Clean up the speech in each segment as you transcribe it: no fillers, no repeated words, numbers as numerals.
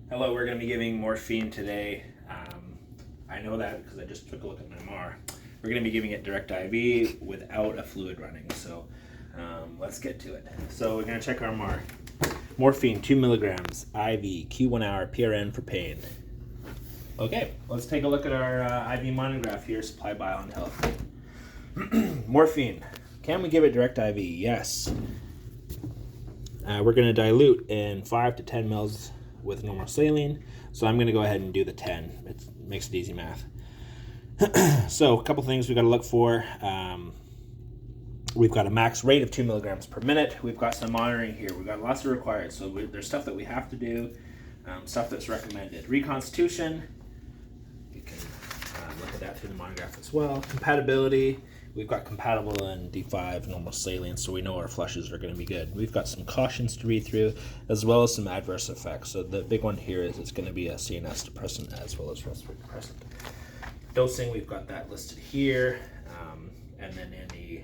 Hello, we're going to be giving morphine today. I know that because I just took a look at my MAR. We're going to be giving it direct IV without a fluid running. So let's get to it. So we're going to check our MAR. Morphine, 2 milligrams, IV, Q1 hour, PRN for pain. Okay, let's take a look at our IV monograph here, supplied by Island Health. Morphine, can we give it direct IV? Yes. We're going to dilute in 5 to 10 mils with normal saline. So I'm going to go ahead and do the 10. It makes it easy math. So a couple things we've got to look for. We've got a max rate of 2 milligrams per minute. We've got some monitoring here. We've got lots of required. So there's stuff that we have to do, stuff that's recommended. Reconstitution, you can look at that through the monograph as well. Compatibility, we've got compatible and D5 normal saline, so we know our flushes are going to be good. We've got some cautions to read through, as well as some adverse effects. So the big one here is it's going to be a CNS depressant as well as respiratory depressant. Dosing, we've got that listed here, and then in the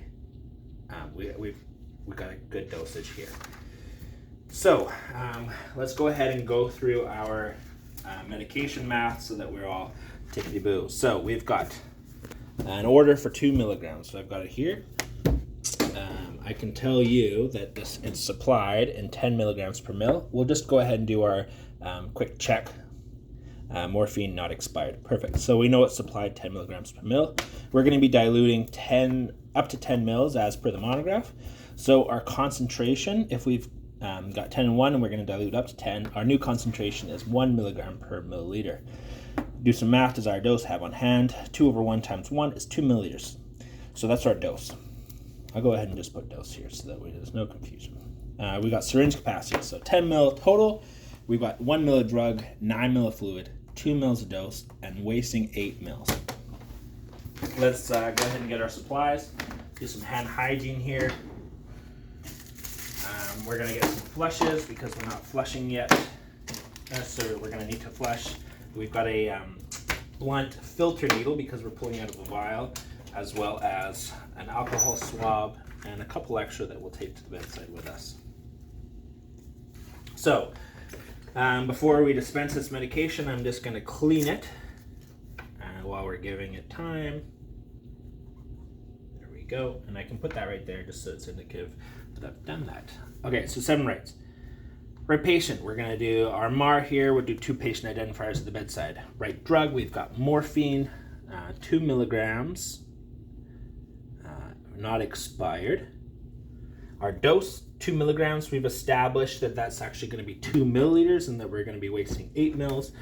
we've got a good dosage here. So let's go ahead and go through our medication math so that we're all tickety-boo. So we've got an order for 2 milligrams. So I've got it here. I can tell you that it's supplied in 10 milligrams per mil. We'll just go ahead and do our quick check. Morphine not expired. Perfect. So we know it's supplied 10 milligrams per mil. We're going to be diluting up to 10 mils as per the monograph. So our concentration, if we've got 10 and 1 and we're going to dilute up to 10, our new concentration is 1 milligram per milliliter. Do some math. Desired dose, have on hand. 2 over 1 times 1 is 2 milliliters. So that's our dose. I'll go ahead and just put dose here so that way there's no confusion. We got syringe capacity. So 10 mil total. We've got 1 mil of drug, 9 mil of fluid, 2 mils of dose, and wasting 8 mils. Let's go ahead and get our supplies. Do some hand hygiene here. We're going to get some flushes because we're not flushing yet. So we're going to need to flush. We've got a blunt filter needle because we're pulling out of a vial, as well as an alcohol swab and a couple extra that we'll take to the bedside with us. So before we dispense this medication, I'm just going to clean it while we're giving it time. There we go. And I can put that right there just so it's indicative that I've done that. Okay, so 7 rights. Right patient, we're going to do our MAR here. We'll do 2 patient identifiers at the bedside. Right drug, we've got morphine, 2 milligrams, not expired. Our dose, 2 milligrams, we've established that that's actually going to be 2 milliliters and that we're going to be wasting 8 mils.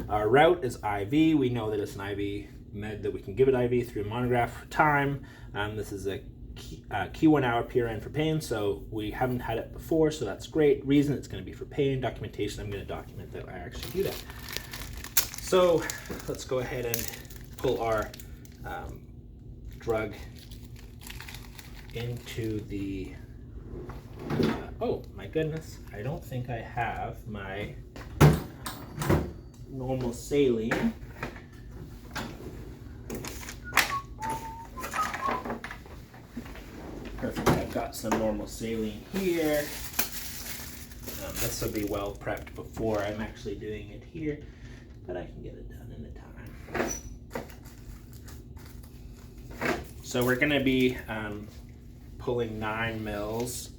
Our route is IV. We know that it's an IV med that we can give it IV through monograph time. This is a Q1 hour PRN for pain, so we haven't had it before, so that's great. Reason it's going to be for pain. Documentation, I'm going to document that I actually do that. So let's go ahead and pull our drug into the oh my goodness, I don't think I have my normal saline. Perfect, I've got some normal saline here. This will be well prepped before I'm actually doing it here, but I can get it done in the time. So we're going to be pulling 9 mils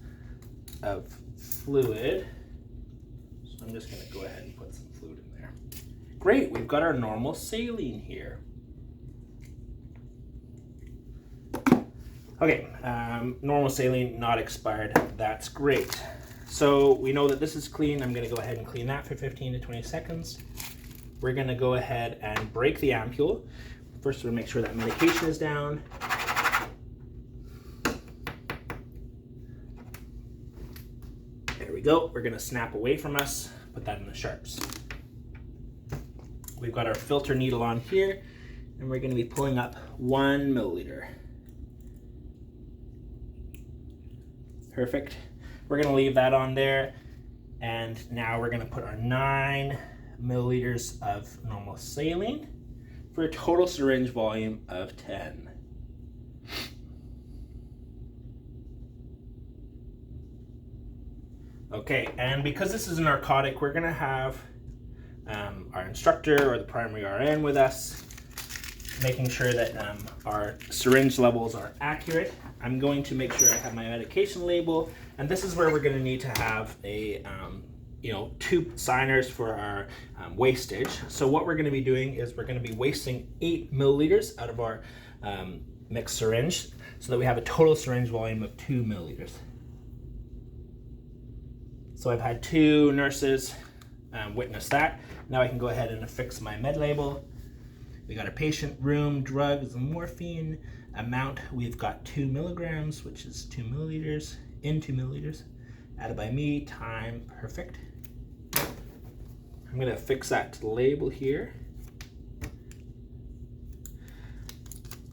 of fluid. So I'm just going to go ahead and put some fluid in there. Great, we've got our normal saline here. Okay, normal saline not expired. That's great. So we know that this is clean. I'm going to go ahead and clean that for 15 to 20 seconds. We're going to go ahead and break the ampule. First, we'll make sure that medication is down. There we go. We're going to snap away from us, put that in the sharps. We've got our filter needle on here, and we're going to be pulling up 1 milliliter. Perfect. We're going to leave that on there, and now we're going to put our 9 milliliters of normal saline for a total syringe volume of 10. Okay, and because this is a narcotic, we're going to have our instructor or the primary RN with us, making sure that our syringe levels are accurate. I'm going to make sure I have my medication label, and this is where we're going to need to have a 2 signers for our wastage. So what we're going to be doing is we're going to be wasting 8 milliliters out of our mixed syringe so that we have a total syringe volume of 2 milliliters. So I've had 2 nurses witness that. Now I can go ahead and affix my med label. We got a patient, room, drugs, morphine, amount. We've got 2 milligrams, which is 2 milliliters, in 2 milliliters, added by me, time, perfect. I'm going to affix that to the label here.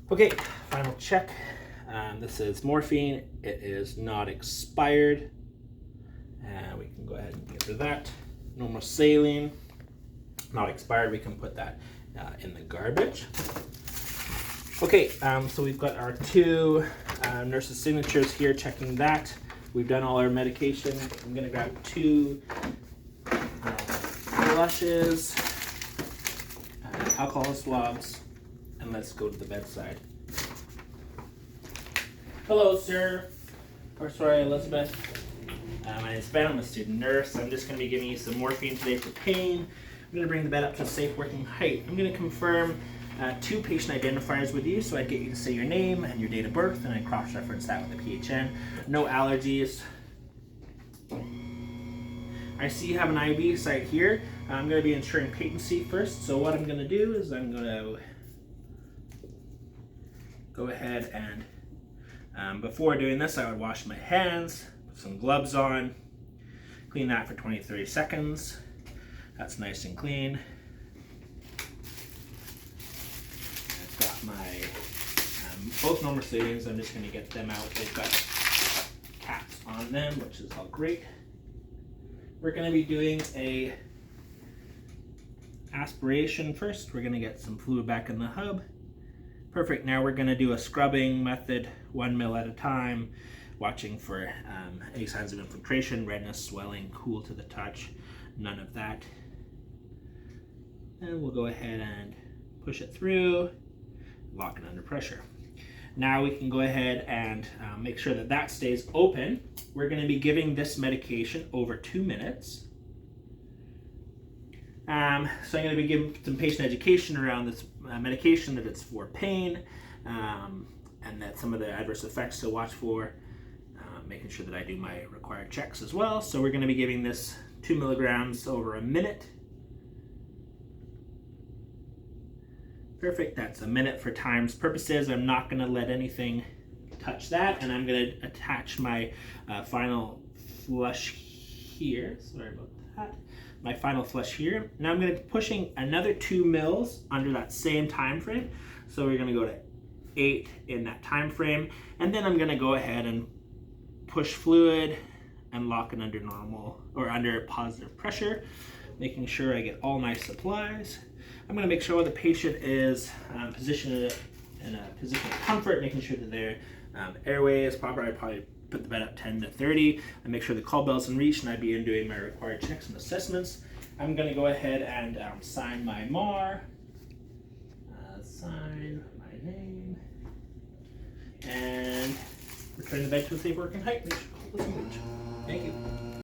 Okay, final check. This is morphine. It is not expired. We can go ahead and get rid of that. Normal saline, not expired. We can put that in the garbage. Okay, so we've got our 2 nurses' signatures here checking that. We've done all our medication. I'm going to grab 2 flushes, alcohol swabs, and let's go to the bedside. Hello, sir. Or sorry, Elizabeth. My name is Ben. I'm a student nurse. I'm just going to be giving you some morphine today for pain. I'm going to bring the bed up to a safe working height. I'm going to confirm 2 patient identifiers with you, so I'd get you to say your name and your date of birth, and I cross-reference that with the PHN. No allergies. I see you have an IV site here. I'm going to be ensuring patency first, so what I'm going to do is I'm going to go ahead and before doing this, I would wash my hands, put some gloves on, clean that for 20-30 seconds. That's nice and clean. I've got my both normal saline. I'm just going to get them out. They've got caps on them, which is all great. We're going to be doing a aspiration first. We're going to get some fluid back in the hub. Perfect. Now we're going to do a scrubbing method, 1 ml at a time, watching for any signs of infiltration, redness, swelling, cool to the touch, none of that. And we'll go ahead and push it through, lock it under pressure. Now we can go ahead and make sure that that stays open. We're going to be giving this medication over 2 minutes. So I'm going to be giving some patient education around this medication, that it's for pain, and that some of the adverse effects to watch for, making sure that I do my required checks as well. So we're going to be giving this 2 milligrams over a minute. Perfect, that's a minute for time's purposes. I'm not going to let anything touch that, and I'm going to attach my final flush here. Sorry about that. My final flush here. Now I'm going to be pushing another 2 mils under that same time frame. So we're going to go to 8 in that time frame, and then I'm going to go ahead and push fluid and lock it under normal or under positive pressure, making sure I get all my supplies. I'm going to make sure the patient is positioned in a position of comfort, making sure that their airway is proper. I'd probably put the bed up 10 to 30 and make sure the call bell's in reach, and I'd be doing my required checks and assessments. I'm going to go ahead and sign my MAR, sign my name, and return the bed to a safe working height. Thank you.